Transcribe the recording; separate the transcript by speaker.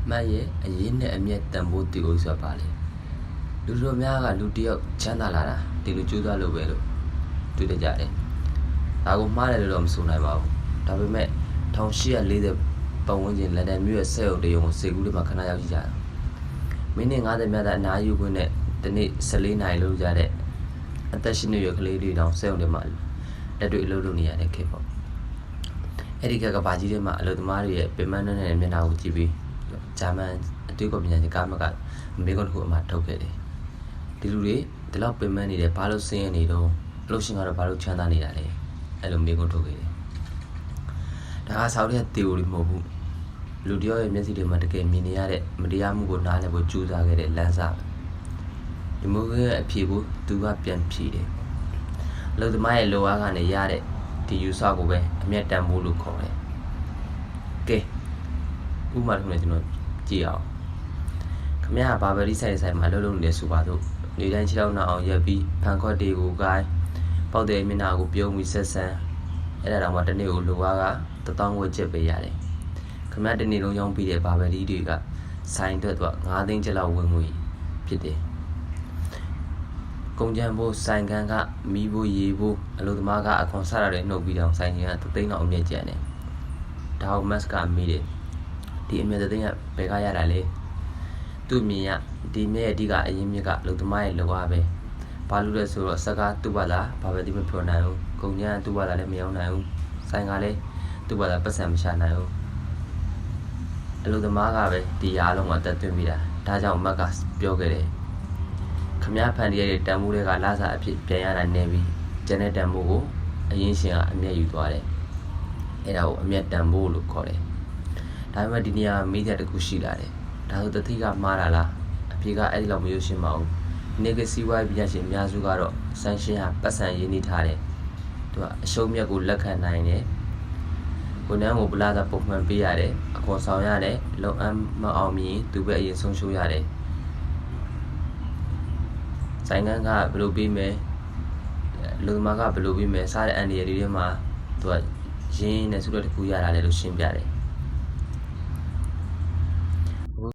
Speaker 1: မှတ်ရဲ့အရေးနဲ့အမျက်တန်ဖိုးတီလို့ဆိုပါလေလူတို့များကလူတယောက်ချမ်းသာလာတာဒီလိုကြိုးစားလို့ပဲလို့တွေ့ကြတယ်ဒါကိုမှားတယ်လို့တော့မဆိုနိုင်ပါဘူးဒါပေမဲ့1840ပတ်ဝန်းကျင်လန်ဒန်မြို့ရဲ့စက်ရုံတရုံကိုစေကူးတွေမှာခဏရောက်ကြည့်ကြတာမိနစ်90မြတ်တဲ့အနားယူခွင့်နဲ့ဒီနေ့14နိုင်လို့ရတဲ့အသက်ရှင်နေရကလေးတွေတောင်စက်ရုံတွေမှာလက်တွေ့အလုပ်လုပ်နေရတဲ့ခေတ်ပေါ့အဲ့ဒီကဘာကြီးတွေမှာအလုပ်သမားတွေရဲ့ပင်မနှဲ့တဲ့မျက်နှာကိုကြည့်ပြီးဂျာမန်အတွေ့အကြုံပညာရှင်ကားမကမေကွန်တစ်ခုအမှထုတ်ခဲ့တယ်ဒီလူတွေဒီလောက်ပင်မနေတယ်ဘာလို့ဆင်းရဲနေတော့အလုပ်ရှင်ကတော့ဘာလို့ချမ်းသာနေတာလဲအဲ့လိုမေကွန်ထုတ်ခဲ့တယ်ဒါကဆောက်တဲ့ theory မဟုတ်ဘူးလူတယောက်ရဲ့မျက်စိတွေမှာတကယ်မြင်နေရတဲ့မတရားမှုကိုနားလည်ဖို့ကြိုးစားခဲ့တဲ့လမ်းစာဒီမိုကရဲ့အဖြေကိုသူကပြန်ဖြေတယ်အလုပ်သမားရဲ့လိုအားကနေရတဲ့ဒီယူဆကိုပဲအမျက်တန်ဖို့လို့ခေါ်တယ်ကဲဥပမာတစ်ခုနဲ့ကျွန်တော်ကြည့်အောင်ခမရဘာဘရီဆိုင်မှာလှုပ်နေတယ်ဆိုပါတော့နေတိုင်းခြေထောက်နှောက်အောင်ရက်ပြီးဖန်ခွက်တွေကိုကိုင်းပေါက်တဲ့မျက်နှာကိုပြုံးပြီးဆက်ဆန်းအဲ့ဒါတော့မှတနေ့ကိုလိုအားက1000ဝက်ချက်ပေးရတယ်ခမရတနေ့လုံးရောင်းပြီးတဲ့ဘာဘရီတွေကဆိုင်အတွက်တော့9သိန်းကျပ်လောက်ဝင်ငွေဖြစ်တယ်ကုန်ကြမ်းဖို့ဆိုင်ကန်ကမီးဖို့ရေဖို့အလုပ်သမားကအခွန်ဆရတဲ့နှုတ်ပြီးတော့ဆိုင်ကန်က3သိန်းလောက်အမြင့်ကျန်တယ်ဒါကိုမတ်ကမေးတယ်ဒီအမြင့်3သိန်းကဘယ်ကရတာလဲသူ့မြင်ရဒီမြင့်အဓိကအရင်မြင့်ကအလုပ်သမားရဲ့လောအားပဲဘာလို့လဲဆိုတော့စကားသူ့ဘာသာဘာပဲဒီမပြောနိုင်ဘူးကုန်ကြမ်းသူ့ဘာသာလည်းမရောက်နိုင်ဘူးဆိုင်ကလည်းသူ့ဘာသာပတ်စံမရှာနိုင်ဘူးအလုပ်သမားကပဲဒီအားလုံးမှာတက်သွင်းပြီးတာဒါကြောင့်မတ်ကပြောခဲ့တယ်ခမည်းဖန်တီးရတဲ့တန်ဖိုးတွေကလာစားအဖြစ်ပြန်ရတာနေပြီးကျန်တဲ့တန်ဖိုးကိုအရင်ရှင်ကအမျက်ယူသွားတယ်အဲ့ဒါကိုအမျက်တန်ဖိုးလို့ခေါ်တယ်ဒါပေမဲ့ဒီနေရာမေးတဲ့တခုရှိလာတယ်ဒါဆိုတတိကမှားတာလားအပြေကအဲ့ဒီလောက်မရွှေ့ရှင်းပါဘူးနေကစီဝိုင်းပြရှင်အများစုကတော့ဆန်ရှင်းဟာပတ်စံရင်းနှီးထားတယ်သူကအရှုံးမြတ်ကိုလက်ခံနိုင်တယ်ဝန်ထမ်းကိုပလာသာပုံမှန်ပေးရတယ်အခေါ်ဆောင်ရတယ်လုံအမ်းမအောင်မြင်သူပဲအရင်ဆုံးရှုံးရတယ်ဆိုင်ကန်းကဘယ်လိုပေးမယ်လူသမားကဘယ်လိုပေးမယ်စားတဲ့အန်ဒီရတွေထဲမှာသူကရင်းနဲ့စုတဲ့တစ်ခုရတာလေလို့ရှင်းပြတယ်